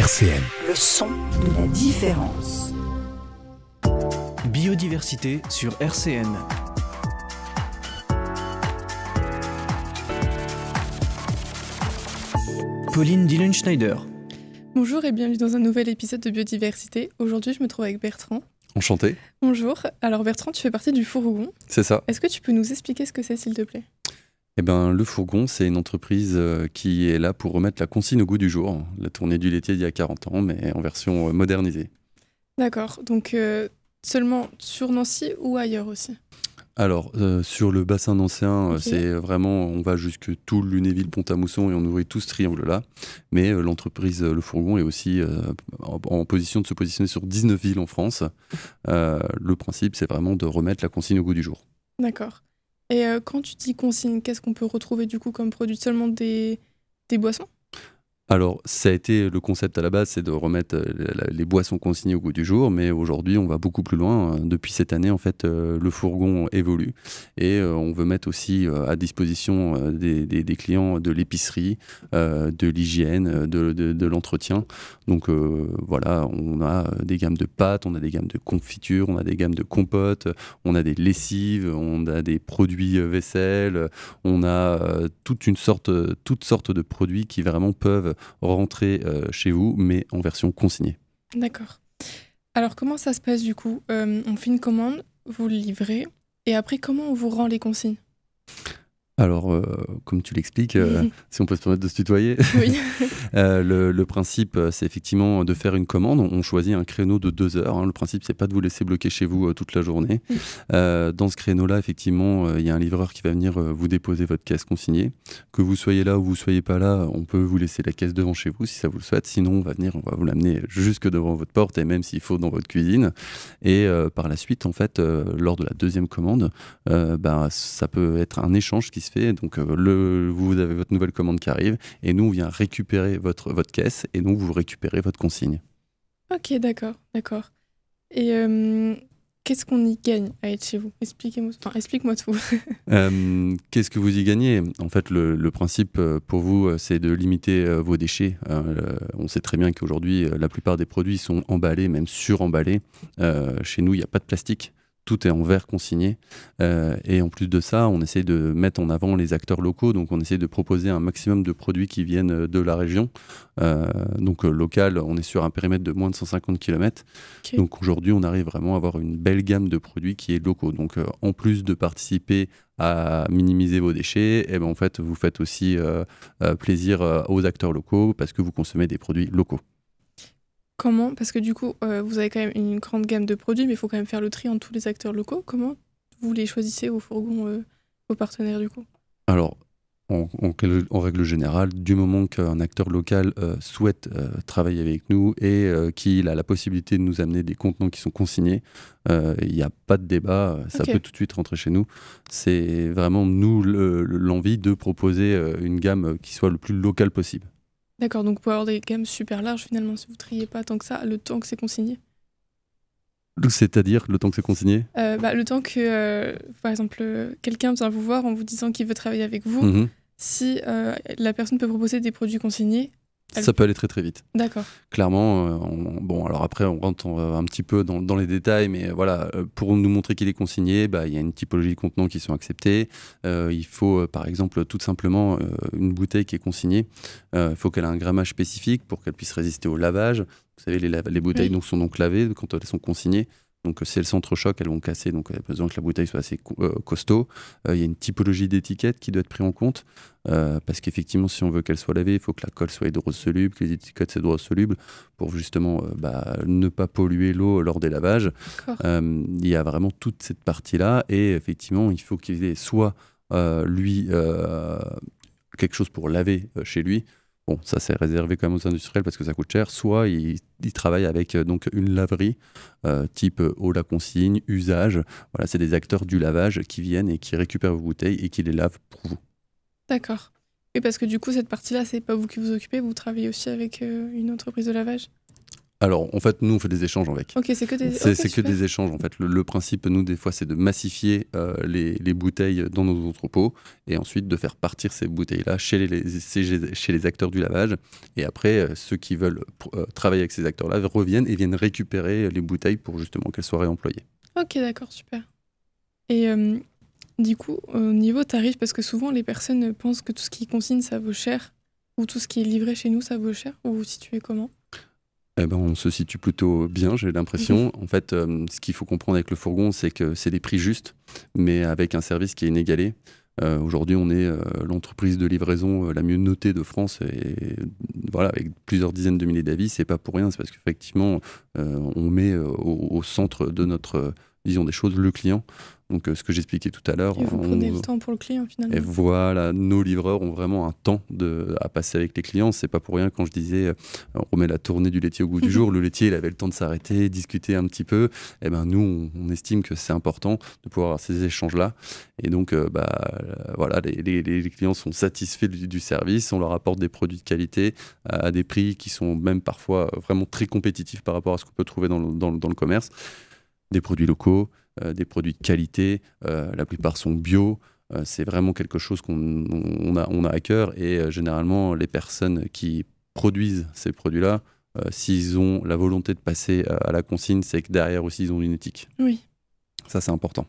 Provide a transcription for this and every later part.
RCN. Le son de la différence. Biodiversité sur RCN. Pauline Dillon-Schneider. Bonjour et bienvenue dans un nouvel épisode de Biodiversité. Aujourd'hui, je me trouve avec Bertrand. Enchanté. Bonjour. Alors Bertrand, tu fais partie du Fourgon. C'est ça. Est-ce que tu peux nous expliquer ce que c'est, s'il te plaît ? Eh ben, le Fourgon, c'est une entreprise qui est là pour remettre la consigne au goût du jour. La tournée du laitier d'il y a 40 ans, mais en version modernisée. D'accord. Donc seulement sur Nancy ou ailleurs aussi ? Alors, sur le bassin nancéen, Ok. c'est vraiment, on va jusque Toul, Lunéville, Pont-à-Mousson et on ouvre tout ce triangle-là. Mais l'entreprise Le Fourgon est aussi en position de se positionner sur 19 villes en France. Le principe, c'est vraiment de remettre la consigne au goût du jour. D'accord. Et quand tu dis consigne, qu'est-ce qu'on peut retrouver du coup comme produit ? Seulement des boissons ? Alors, ça a été le concept à la base, c'est de remettre les boissons consignées au goût du jour, mais aujourd'hui, on va beaucoup plus loin. Depuis cette année, en fait, le Fourgon évolue et on veut mettre aussi à disposition des clients de l'épicerie, de l'hygiène, de l'entretien. Donc voilà, on a des gammes de pâtes, on a des gammes de confitures, on a des gammes de compotes, on a des lessives, on a des produits vaisselle, on a toutes sortes de produits qui vraiment peuvent rentrer chez vous, mais en version consignée. D'accord. Alors comment ça se passe du coup ? On fait une commande, vous le livrez, et après comment on vous rend les consignes ? Alors, comme tu l'expliques, si on peut se permettre de se tutoyer, Oui. le principe, c'est effectivement de faire une commande. On choisit un créneau de 2 heures. Hein. Le principe, c'est pas de vous laisser bloquer chez vous toute la journée. Dans ce créneau-là, effectivement, il y a un livreur qui va venir vous déposer votre caisse consignée. Que vous soyez là ou vous soyez pas là, on peut vous laisser la caisse devant chez vous si ça vous le souhaite. Sinon, on va vous l'amener jusque devant votre porte et même s'il faut dans votre cuisine. Et par la suite, en fait, lors de la deuxième commande, ça peut être un échange qui se fait. Donc vous avez votre nouvelle commande qui arrive et nous on vient récupérer votre caisse et donc vous récupérez votre consigne. Ok, d'accord. Et qu'est-ce qu'on y gagne à être chez vous ? Explique-moi tout. Qu'est-ce que vous y gagnez ? En fait, le principe pour vous, c'est de limiter vos déchets. On sait très bien qu'aujourd'hui, la plupart des produits sont emballés, même suremballés. Chez nous, il n'y a pas de plastique. Tout est en verre consigné. Et en plus de ça, on essaie de mettre en avant les acteurs locaux. Donc, on essaie de proposer un maximum de produits qui viennent de la région. Local, on est sur un périmètre de moins de 150 km. Okay. Donc, aujourd'hui, on arrive vraiment à avoir une belle gamme de produits qui est locaux. Donc, en plus de participer à minimiser vos déchets, en fait, vous faites aussi plaisir aux acteurs locaux parce que vous consommez des produits locaux. Comment ? Parce que du coup, vous avez quand même une grande gamme de produits, mais il faut quand même faire le tri entre tous les acteurs locaux. Comment vous les choisissez au Fourgon, vos partenaires du coup ? Alors, en règle générale, du moment qu'un acteur local souhaite travailler avec nous et qu'il a la possibilité de nous amener des contenants qui sont consignés, il n'y a pas de débat, ça peut tout de suite rentrer chez nous. C'est vraiment nous l'envie de proposer une gamme qui soit le plus locale possible. D'accord, donc vous pouvez avoir des gammes super larges finalement si vous ne triez pas tant que ça, le temps que c'est consigné. C'est-à-dire le temps que c'est consigné ? Le temps que, par exemple, quelqu'un vient vous voir en vous disant qu'il veut travailler avec vous, si la personne peut proposer des produits consignés. Ça peut aller très très vite. D'accord. Clairement, alors après on rentre un petit peu dans les détails, mais voilà, pour nous montrer qu'il est consigné, il y a une typologie de contenants qui sont acceptés. Il faut par exemple tout simplement une bouteille qui est consignée. Il faut qu'elle ait un grammage spécifique pour qu'elle puisse résister au lavage. Vous savez, les bouteilles sont donc lavées quand elles sont consignées. Donc si elles s'entrechoquent, elles vont casser, donc il y a besoin que la bouteille soit assez costaud. Il y a une typologie d'étiquette qui doit être prise en compte, parce qu'effectivement, si on veut qu'elle soit lavée, il faut que la colle soit hydrosoluble, que les étiquettes soient hydrosolubles, pour justement ne pas polluer l'eau lors des lavages. Il y a vraiment toute cette partie-là, et effectivement, il faut qu'il ait soit quelque chose pour laver chez lui. Bon, ça c'est réservé quand même aux industriels parce que ça coûte cher. Soit ils travaillent avec donc une laverie type eau la consigne, usage. Voilà, c'est des acteurs du lavage qui viennent et qui récupèrent vos bouteilles et qui les lavent pour vous. D'accord. Et parce que du coup, cette partie-là, c'est pas vous qui vous occupez, vous travaillez aussi avec une entreprise de lavage ? Alors, en fait, nous, on fait des échanges avec. Ok, c'est que des... C'est que des échanges, en fait. Le principe, nous, des fois, c'est de massifier les bouteilles dans nos entrepôts et ensuite de faire partir ces bouteilles-là chez les acteurs du lavage. Et après, ceux qui veulent travailler avec ces acteurs-là reviennent et viennent récupérer les bouteilles pour justement qu'elles soient réemployées. Ok, d'accord, super. Et du coup, au niveau tarif, parce que souvent, les personnes pensent que tout ce qui consigne, ça vaut cher, ou tout ce qui est livré chez nous, ça vaut cher, ou vous vous situez comment ? Eh ben, on se situe plutôt bien, j'ai l'impression. En fait, ce qu'il faut comprendre avec le fourgon, c'est que c'est des prix justes, mais avec un service qui est inégalé. Aujourd'hui, on est l'entreprise de livraison la mieux notée de France, et voilà, avec plusieurs dizaines de milliers d'avis. C'est pas pour rien, c'est parce qu'effectivement, on met au centre de notre vision des choses le client. Donc, ce que j'expliquais tout à l'heure. Et vous prenez le temps pour le client, finalement. Et voilà, nos livreurs ont vraiment un temps à passer avec les clients. C'est pas pour rien quand je disais on remet la tournée du laitier au goût du jour. Le laitier, il avait le temps de s'arrêter, discuter un petit peu. Et ben nous, on estime que c'est important de pouvoir avoir ces échanges-là. Et donc, voilà, les clients sont satisfaits du service. On leur apporte des produits de qualité à des prix qui sont même parfois vraiment très compétitifs par rapport à ce qu'on peut trouver dans le commerce. Des produits locaux. Des produits de qualité, la plupart sont bio, c'est vraiment quelque chose qu'on a à cœur et généralement les personnes qui produisent ces produits-là, s'ils ont la volonté de passer à la consigne, c'est que derrière aussi ils ont une éthique. Oui. Ça c'est important.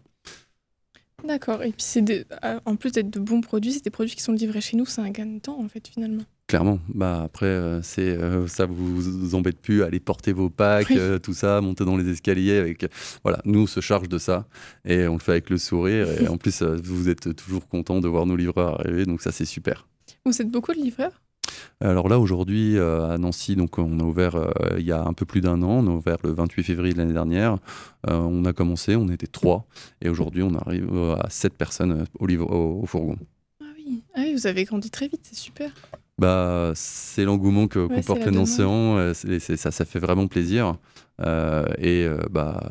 D'accord, et puis en plus d'être de bons produits, c'est des produits qui sont livrés chez nous, c'est un gain de temps en fait finalement. Clairement, après ça vous embête plus à aller porter vos packs, Oui. Tout ça, monter dans les escaliers avec voilà, nous on se charge de ça et on le fait avec le sourire et en plus vous êtes toujours content de voir nos livreurs arriver, donc ça c'est super. Vous êtes beaucoup de livreurs ? Alors là aujourd'hui à Nancy, donc on a ouvert il y a un peu plus d'un an, on a ouvert le 28 février de l'année dernière. On a commencé, on était 3 et aujourd'hui on arrive à 7 personnes au fourgon. Ah oui, vous avez grandi très vite, c'est super. Bah, c'est l'engouement qu'on porte les Nancéens, ça fait vraiment plaisir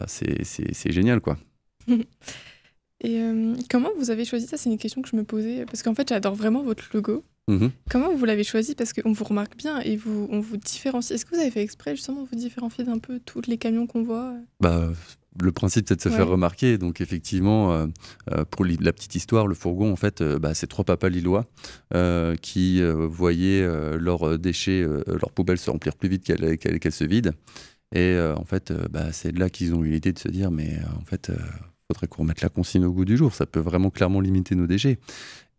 c'est génial quoi. Et comment vous avez choisi ça ? C'est une question que je me posais parce qu'en fait j'adore vraiment votre logo. Comment vous l'avez choisi ? Parce qu'on vous remarque bien et on vous différencie. Est-ce que vous avez fait exprès justement de vous différencier d'un peu tous les camions qu'on voit ? Bah, le principe c'est de se faire remarquer, donc effectivement pour la petite histoire, le fourgon en fait c'est 3 papas lillois qui voyaient leurs déchets, leurs poubelles se remplir plus vite qu'elles se vident et en fait c'est de là qu'ils ont eu l'idée de se dire mais en fait faudrait qu'on remette la consigne au goût du jour, ça peut vraiment clairement limiter nos déchets.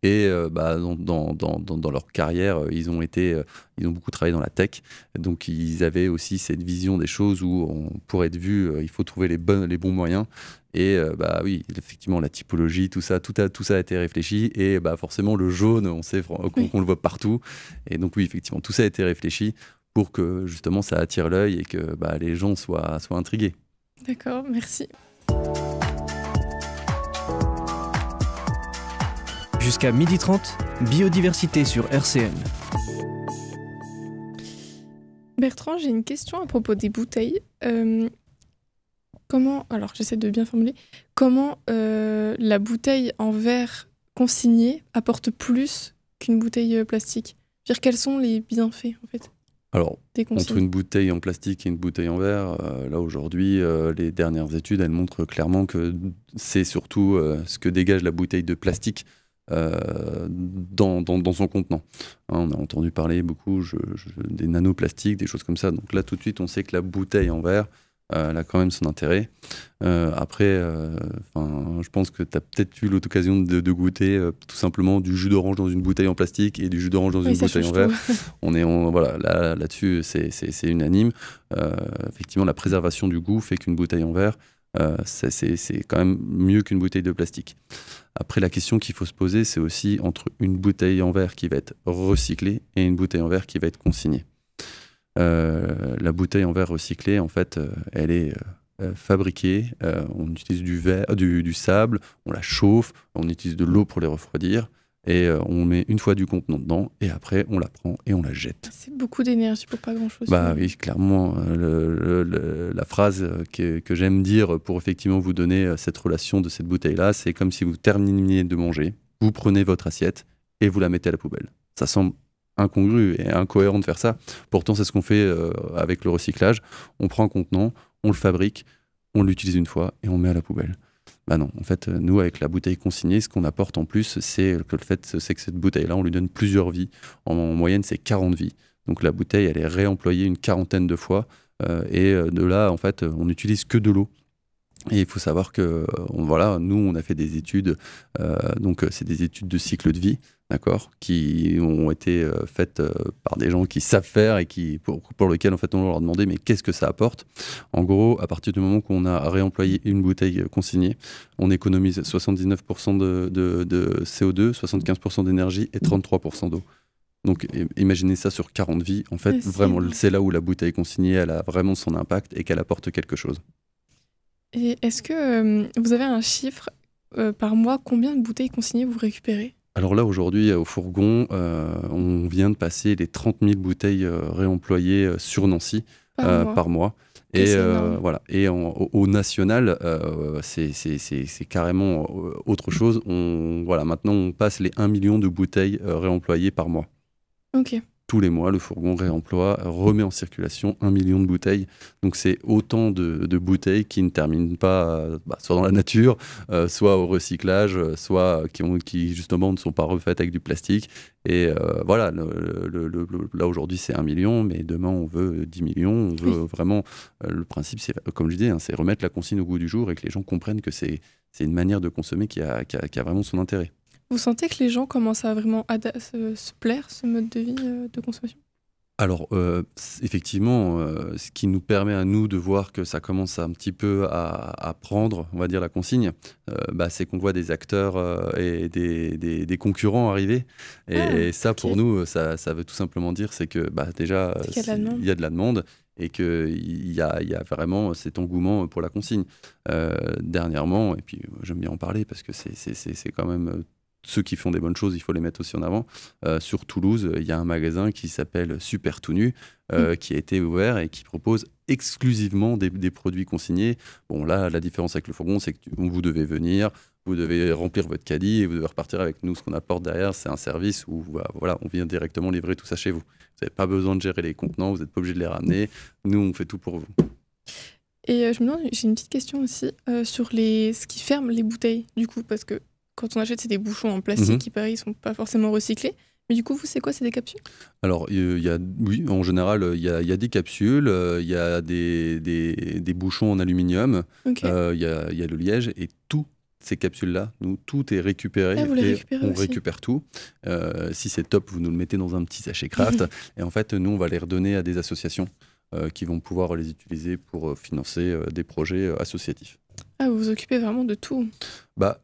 Et dans leur carrière, ils ont beaucoup travaillé dans la tech. Donc, ils avaient aussi cette vision des choses où, pour être vu, il faut trouver les bons moyens. Et oui, effectivement, la typologie, tout ça a été réfléchi. Et forcément, le jaune, on sait qu'on le voit partout. Et donc, oui, effectivement, tout ça a été réfléchi pour que, justement, ça attire l'œil et que les gens soient intrigués. D'accord, merci. Jusqu'à 12h30, biodiversité sur RCN. Bertrand, j'ai une question à propos des bouteilles. Alors j'essaie de bien formuler, comment la bouteille en verre consignée apporte plus qu'une bouteille plastique ? Je veux dire, quels sont les bienfaits en fait ? Alors, entre une bouteille en plastique et une bouteille en verre, là aujourd'hui, les dernières études, elles montrent clairement que c'est surtout ce que dégage la bouteille de plastique dans son contenant. On a entendu parler beaucoup des nanoplastiques, des choses comme ça. Donc là, tout de suite, on sait que la bouteille en verre, elle a quand même son intérêt. Après, je pense que tu as peut-être eu l'occasion de goûter tout simplement du jus d'orange dans une bouteille en plastique et du jus d'orange dans une bouteille en verre. Voilà, là-dessus, c'est unanime. Effectivement, la préservation du goût fait qu'une bouteille en verre, c'est quand même mieux qu'une bouteille de plastique. Après, la question qu'il faut se poser, c'est aussi entre une bouteille en verre qui va être recyclée et une bouteille en verre qui va être consignée. La bouteille en verre recyclée, en fait, elle est fabriquée. On utilise du sable, on la chauffe, on utilise de l'eau pour les refroidir. Et on met une fois du contenant dedans et après on la prend et on la jette. C'est beaucoup d'énergie pour pas grand chose. Oui, clairement, la phrase que j'aime dire pour effectivement vous donner cette relation de cette bouteille-là, c'est comme si vous terminiez de manger, vous prenez votre assiette et vous la mettez à la poubelle. Ça semble incongru et incohérent de faire ça. Pourtant, c'est ce qu'on fait avec le recyclage. On prend un contenant, on le fabrique, on l'utilise une fois et on met à la poubelle. Bah non, en fait, nous, avec la bouteille consignée, ce qu'on apporte en plus, c'est que cette bouteille-là, on lui donne plusieurs vies. En moyenne, c'est 40 vies. Donc la bouteille, elle est réemployée une quarantaine de fois. Et de là, en fait, on n'utilise que de l'eau. Et il faut savoir que, voilà, nous, on a fait des études, donc c'est des études de cycle de vie, d'accord, qui ont été faites par des gens qui savent faire et pour lesquels, en fait, on leur a demandé, mais qu'est-ce que ça apporte? En gros, à partir du moment qu'on a réemployé une bouteille consignée, on économise 79% de CO2, 75% d'énergie et 33% d'eau. Donc, imaginez ça sur 40 vies. En fait, vraiment, c'est là où la bouteille consignée, elle a vraiment son impact et qu'elle apporte quelque chose. Et est-ce que vous avez un chiffre par mois, combien de bouteilles consignées vous récupérez? Alors là, aujourd'hui, au fourgon, on vient de passer les 30 000 bouteilles réemployées sur Nancy par mois. Et voilà. Et au national, c'est carrément autre chose. Voilà, maintenant, on passe les 1 million de bouteilles réemployées par mois. Ok. Tous les mois, le fourgon réemploie, remet en circulation 1 million de bouteilles. Donc c'est autant de bouteilles qui ne terminent pas soit dans la nature, soit au recyclage, soit qui justement ne sont pas refaites avec du plastique. Et voilà, là aujourd'hui c'est 1 million, mais demain on veut 10 millions. On veut vraiment, le principe, c'est, comme je disais, c'est remettre la consigne au goût du jour et que les gens comprennent que c'est une manière de consommer qui a vraiment son intérêt. Vous sentez que les gens commencent à vraiment se plaire, ce mode de vie de consommation? Alors, effectivement, ce qui nous permet à nous de voir que ça commence un petit peu à prendre, on va dire, la consigne, c'est qu'on voit des acteurs et des concurrents arriver. Et ça, pour nous, ça veut tout simplement dire, c'est que déjà, il y a de la demande et qu'il y a vraiment cet engouement pour la consigne. Dernièrement, et puis j'aime bien en parler parce que c'est quand même... Ceux qui font des bonnes choses, il faut les mettre aussi en avant. Sur Toulouse, il y a un magasin qui s'appelle Super Tout Nu, qui a été ouvert et qui propose exclusivement des produits consignés. Bon, là, la différence avec le fourgon, c'est que vous devez venir, vous devez remplir votre caddie et vous devez repartir avec nous. Ce qu'on apporte derrière, c'est un service où voilà, on vient directement livrer tout ça chez vous. Vous n'avez pas besoin de gérer les contenants, vous n'êtes pas obligé de les ramener. Nous, on fait tout pour vous. Et je me demande, j'ai une petite question aussi sur ce qui ferme les bouteilles, du coup, parce que quand on achète, c'est des bouchons en plastique qui, pareil, ne sont pas forcément recyclés. Mais du coup, vous, c'est quoi? C'est des capsules? Alors, oui, en général, il y a des capsules, il y a des bouchons en aluminium, il y a le liège, et toutes ces capsules-là, tout est récupéré. On récupère tout. Si c'est top, vous nous le mettez dans un petit sachet Craft. Et en fait, nous, on va les redonner à des associations qui vont pouvoir les utiliser pour financer des projets associatifs. Ah, vous vous occupez vraiment de tout?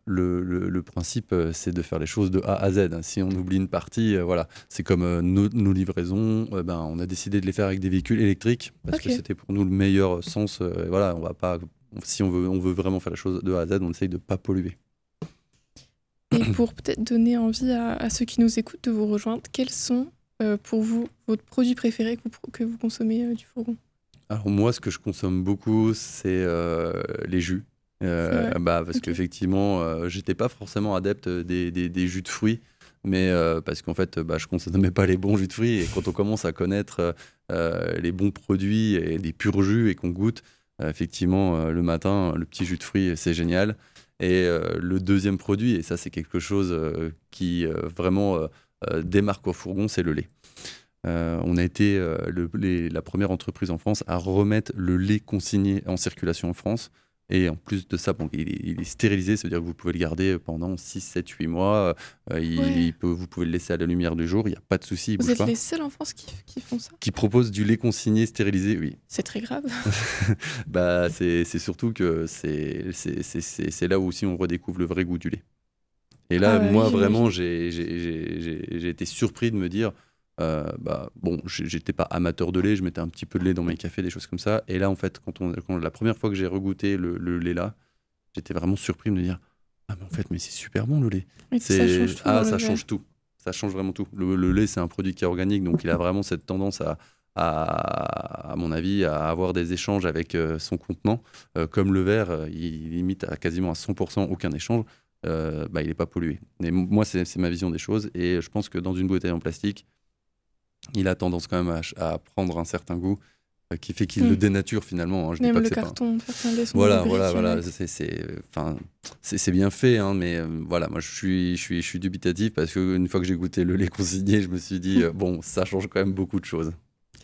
Le principe, c'est de faire les choses de A à Z. Si on oublie une partie, voilà. C'est comme nos livraisons, on a décidé de les faire avec des véhicules électriques parce que c'était pour nous le meilleur sens. Voilà, on va pas, si on veut vraiment faire les choses de A à Z, on essaye de ne pas polluer. Et pour peut-être donner envie à ceux qui nous écoutent de vous rejoindre, quels sont pour vous votre produit préféré que vous consommez du fourgon? Alors moi, ce que je consomme beaucoup, c'est les jus. Parce qu'effectivement, j'étais pas forcément adepte des jus de fruits, mais parce qu'en fait, je consommais pas les bons jus de fruits. Et quand on commence à connaître les bons produits et des purs jus et qu'on goûte, effectivement, le matin, le petit jus de fruits, c'est génial. Et le deuxième produit, et ça c'est quelque chose qui vraiment démarque au fourgon, c'est le lait. On a été la première entreprise en France à remettre le lait consigné en circulation en France. Et en plus de ça, il est stérilisé, ça veut dire que vous pouvez le garder pendant 6, 7, 8 mois. Vous pouvez le laisser à la lumière du jour, il n'y a pas de souci. Vous êtes les seuls en France qui font ça? Qui proposent du lait consigné, stérilisé, oui. C'est très grave. C'est surtout que c'est là où aussi on redécouvre le vrai goût du lait. Et là, moi, vraiment, j'ai été surpris de me dire... j'étais pas amateur de lait, je mettais un petit peu de lait dans mes cafés, des choses comme ça. Et là, en fait, quand la première fois que j'ai regoûté le lait là, j'étais vraiment surpris de me dire mais c'est super bon le lait. Ça change tout. Ça change vraiment tout. Le lait, c'est un produit qui est organique, donc il a vraiment cette tendance à mon avis, à avoir des échanges avec son contenant. Comme le verre, il limite à quasiment à 100% aucun échange. Il n'est pas pollué. Et moi, c'est ma vision des choses. Et je pense que dans une bouteille en plastique, il a tendance quand même à prendre un certain goût qui fait qu'il le dénature finalement. Hein. Je dis pas le que carton, certains laits sont voilà, c'est bien fait, hein, mais voilà, moi je suis dubitatif parce qu'une fois que j'ai goûté le lait consigné, je me suis dit bon, ça change quand même beaucoup de choses.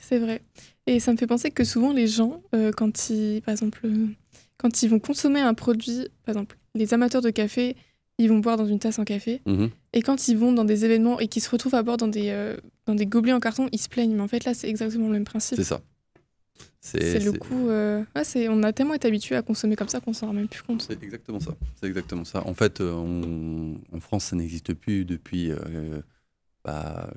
C'est vrai. Et ça me fait penser que souvent les gens, quand ils vont consommer un produit, par exemple, les amateurs de café, ils vont boire dans une tasse en café. Et quand ils vont dans des événements et qu'ils se retrouvent à boire dans des gobelets en carton, ils se plaignent. Mais en fait, là, c'est exactement le même principe. C'est ça. C'est le coup. On a tellement été habitués à consommer comme ça qu'on s'en rend même plus compte. C'est exactement ça. C'est exactement ça. En fait, en France, ça n'existe plus depuis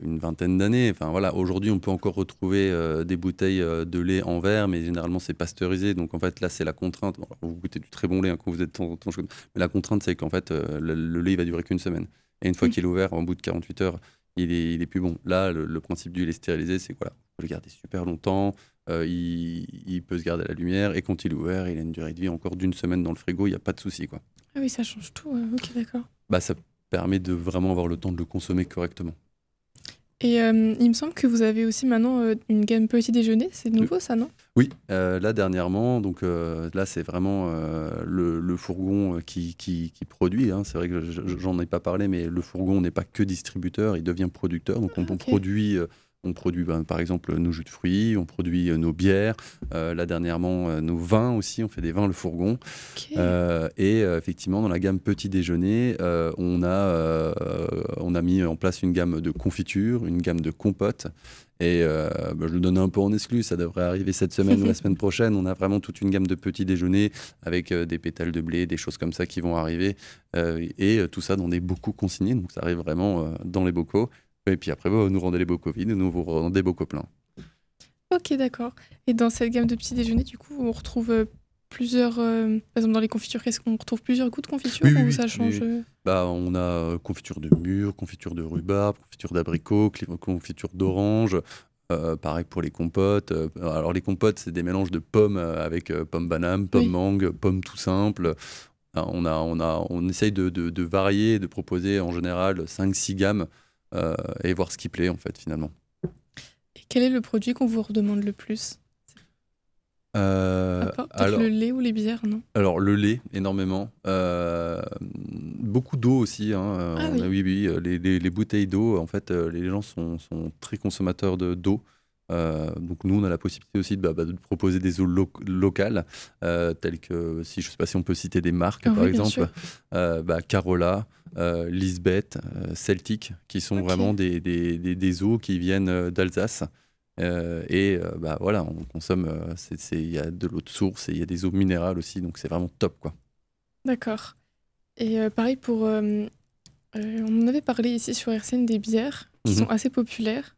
une vingtaine d'années. Enfin, voilà, aujourd'hui, on peut encore retrouver des bouteilles de lait en verre, mais généralement, c'est pasteurisé. Donc, en fait, là, c'est la contrainte. Bon, vous goûtez du très bon lait quand vous êtes en chaud. Mais la contrainte, c'est qu'en fait, le lait, il va durer qu'une semaine. Et une fois qu'il est ouvert, en bout de 48 heures, il est plus bon. Là, le principe du lait stérilisé, c'est qu'on peut le garder super longtemps. Il peut se garder à la lumière. Et quand il est ouvert, il a une durée de vie encore d'une semaine dans le frigo. Il n'y a pas de souci, quoi. Ah oui, ça change tout. Ok, d'accord. Ça permet de vraiment avoir le temps de le consommer correctement. Et il me semble que vous avez aussi maintenant une gamme petit déjeuner. C'est nouveau, ça, non ? Oui, là dernièrement, donc là c'est vraiment le fourgon qui produit. Hein. C'est vrai que j'en ai pas parlé, mais le fourgon n'est pas que distributeur, il devient producteur. Donc on produit. On produit par exemple nos jus de fruits, on produit nos bières, là dernièrement nos vins aussi, on fait des vins le fourgon. Et effectivement dans la gamme petit déjeuner, on a mis en place une gamme de confitures, une gamme de compotes. Et je le donne un peu en exclu, ça devrait arriver cette semaine ou la semaine prochaine. On a vraiment toute une gamme de petits déjeuners avec des pétales de blé, des choses comme ça qui vont arriver. Et tout ça dans des bocaux consignés, donc ça arrive vraiment dans les bocaux. Et puis après, vous nous rendez les bocaux vides, nous vous rendez des bocaux pleins. Ok, d'accord. Et dans cette gamme de petits déjeuners, du coup, on retrouve plusieurs... par exemple, dans les confitures, est-ce qu'on retrouve plusieurs goûts de confiture ou ça change On a confiture de mûre, confiture de rhubarbe, confiture d'abricot, confiture d'orange. Pareil pour les compotes. Alors les compotes, c'est des mélanges de pommes avec pommes banane, pommes mangue, pommes tout simples. On essaye de varier, de proposer en général 5-6 gammes. Et voir ce qui plaît en fait finalement. Et quel est le produit qu'on vous redemande le plus ? Peut-être le lait ou les bières, non ? Alors le lait, énormément. Beaucoup d'eau aussi. Hein. Oui, les bouteilles d'eau, en fait, les gens sont très consommateurs d'eau. Donc nous on a la possibilité aussi de proposer des eaux locales telles que, je ne sais pas si on peut citer des marques par exemple, Carola, Lisbeth, Celtic, qui sont vraiment des eaux qui viennent d'Alsace. Voilà, on consomme, il y a de l'eau de source et il y a des eaux minérales aussi, donc c'est vraiment top, quoi. D'accord. Et pareil pour... on en avait parlé ici sur RCN des bières qui sont assez populaires.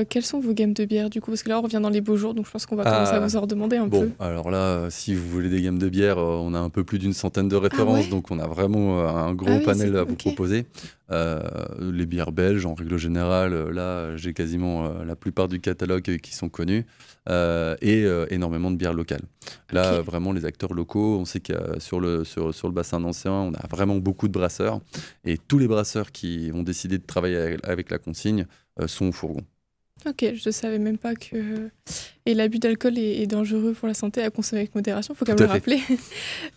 Quelles sont vos gammes de bières du coup ? Parce que là on revient dans les beaux jours, donc je pense qu'on va commencer à vous en redemander un peu. Alors là, si vous voulez des gammes de bières, on a un peu plus d'une centaine de références, donc on a vraiment un gros panel à vous proposer. Les bières belges, en règle générale, là j'ai quasiment la plupart du catalogue qui sont connus, et énormément de bières locales. Là vraiment les acteurs locaux, on sait que sur le bassin nancéen, on a vraiment beaucoup de brasseurs, et tous les brasseurs qui ont décidé de travailler avec la consigne sont au fourgon. Ok, je ne savais même pas que... Et l'abus d'alcool est dangereux pour la santé à consommer avec modération, il faut quand même le rappeler.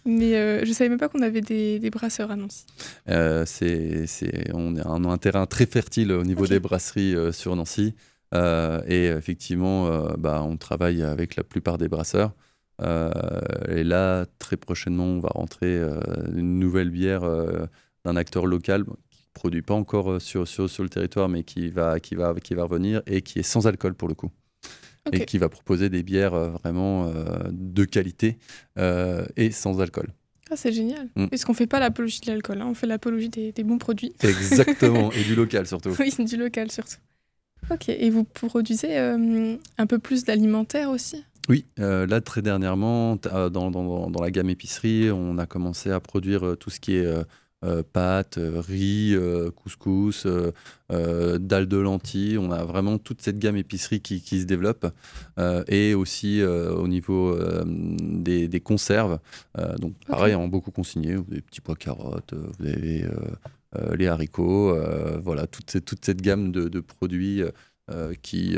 Mais je ne savais même pas qu'on avait des brasseurs à Nancy. On a un terrain très fertile au niveau des brasseries sur Nancy. Et effectivement, on travaille avec la plupart des brasseurs. Et là, très prochainement, on va rentrer une nouvelle bière d'un acteur local produit pas encore sur le territoire, mais qui va revenir et qui est sans alcool pour le coup. Et qui va proposer des bières vraiment de qualité et sans alcool. Ah, c'est génial. Parce qu'on fait pas l'apologie de l'alcool, hein. On fait l'apologie des bons produits. Exactement, et du local surtout. Oui, du local surtout. Ok, et vous produisez un peu plus d'alimentaire aussi ? Oui, là très dernièrement, dans la gamme épicerie, on a commencé à produire tout ce qui est pâtes, riz, couscous, dalles de lentilles. On a vraiment toute cette gamme épicerie qui se développe, et aussi au niveau des conserves. Donc pareil, en beaucoup consigné, vous avez des petits pois carottes, vous avez les haricots, voilà, toute cette gamme de produits qui...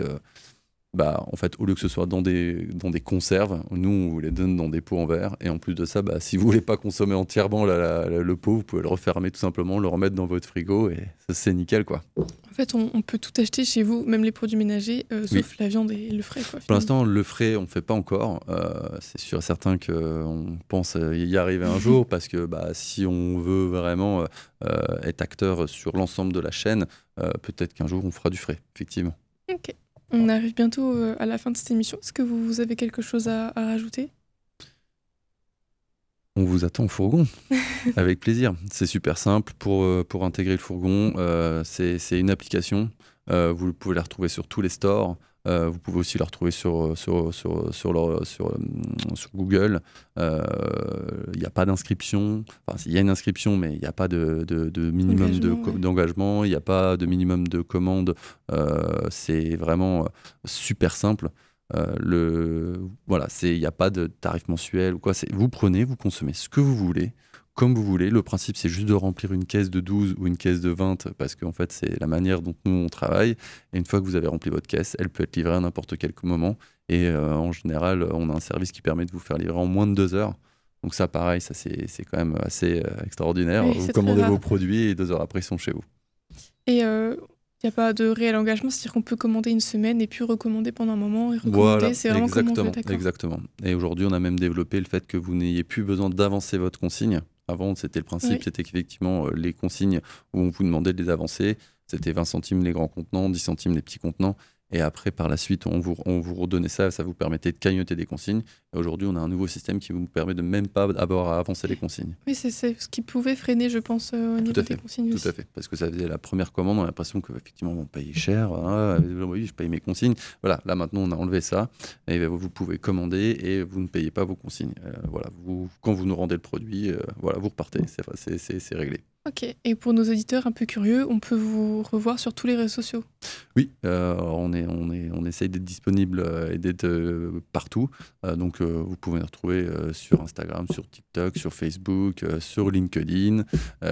en fait, au lieu que ce soit dans des conserves, nous, on vous les donne dans des pots en verre. Et en plus de ça, si vous voulez pas consommer entièrement le pot, vous pouvez le refermer tout simplement, le remettre dans votre frigo et ça, c'est nickel, quoi. En fait, on peut tout acheter chez vous, même les produits ménagers, sauf la viande et le frais, quoi. Pour l'instant, le frais, on ne fait pas encore. C'est sûr et certain qu'on pense y arriver un jour parce que si on veut vraiment être acteur sur l'ensemble de la chaîne, peut-être qu'un jour, on fera du frais, effectivement. Ok. On arrive bientôt à la fin de cette émission. Est-ce que vous avez quelque chose à rajouter ? On vous attend au fourgon, avec plaisir. C'est super simple pour intégrer le fourgon. C'est une application. Vous pouvez la retrouver sur tous les stores. Vous pouvez aussi la retrouver sur Google. Il n'y a pas d'inscription. Enfin, il y a une inscription, mais il n'y a pas de minimum d'engagement. Il n'y a pas de minimum de commande. C'est vraiment super simple. Il n'y a pas de tarif mensuel ou quoi. Vous prenez, vous consommez ce que vous voulez, comme vous voulez. Le principe, c'est juste de remplir une caisse de 12 ou une caisse de 20 parce qu'en fait, c'est la manière dont nous, on travaille. Et une fois que vous avez rempli votre caisse, elle peut être livrée à n'importe quel moment. Et en général, on a un service qui permet de vous faire livrer en moins de 2 heures. Donc ça, pareil, c'est quand même assez extraordinaire. Oui, vous commandez vos produits et 2 heures après, ils sont chez vous. Et il n'y a pas de réel engagement, c'est-à-dire qu'on peut commander une semaine et puis recommander pendant un moment et recommander, voilà, c'est vraiment comme on veut, d'accord. Exactement. Et aujourd'hui, on a même développé le fait que vous n'ayez plus besoin d'avancer votre consigne. Avant, c'était le principe, c'était qu'effectivement, les consignes où on vous demandait de les avancer, c'était 20 centimes les grands contenants, 10 centimes les petits contenants. Et après, par la suite, on vous redonnait ça vous permettait de cagnotter des consignes. Et aujourd'hui, on a un nouveau système qui vous permet de même pas avoir à avancer les consignes. Oui, c'est ce qui pouvait freiner, je pense, au niveau des consignes aussi. Tout à fait, parce que ça faisait la première commande, on a l'impression qu'effectivement, on payait cher. Oui, je paye mes consignes. Voilà, là maintenant, on a enlevé ça. Et vous pouvez commander et vous ne payez pas vos consignes. Quand vous nous rendez le produit, vous repartez. C'est réglé. Ok, et pour nos auditeurs un peu curieux, on peut vous revoir sur tous les réseaux sociaux ? Oui, on essaye d'être disponible et d'être partout. Donc vous pouvez nous retrouver sur Instagram, sur TikTok, sur Facebook, sur LinkedIn.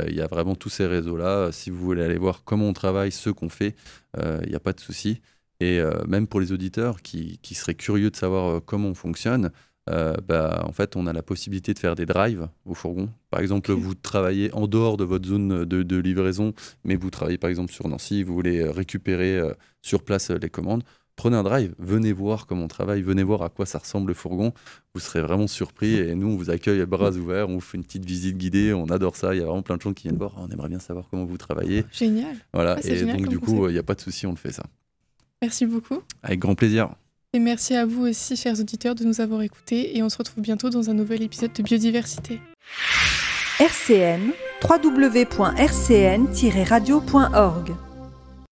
Il y a vraiment tous ces réseaux-là. Si vous voulez aller voir comment on travaille, ce qu'on fait, il n'y a pas de souci. Et même pour les auditeurs qui seraient curieux de savoir comment on fonctionne, en fait, on a la possibilité de faire des drives au fourgon. Par exemple, vous travaillez en dehors de votre zone de livraison, mais vous travaillez par exemple sur Nancy, vous voulez récupérer sur place les commandes. Prenez un drive, venez voir comment on travaille, venez voir à quoi ça ressemble le fourgon. Vous serez vraiment surpris et nous, on vous accueille à bras ouverts, on vous fait une petite visite guidée, on adore ça. Il y a vraiment plein de gens qui viennent voir, on aimerait bien savoir comment vous travaillez. Génial. Voilà, et génial, donc du coup, il n'y a pas de souci, on le fait ça. Merci beaucoup. Avec grand plaisir. Et merci à vous aussi, chers auditeurs, de nous avoir écoutés. Et on se retrouve bientôt dans un nouvel épisode de Biodiversité. RCN, www.rcn-radio.org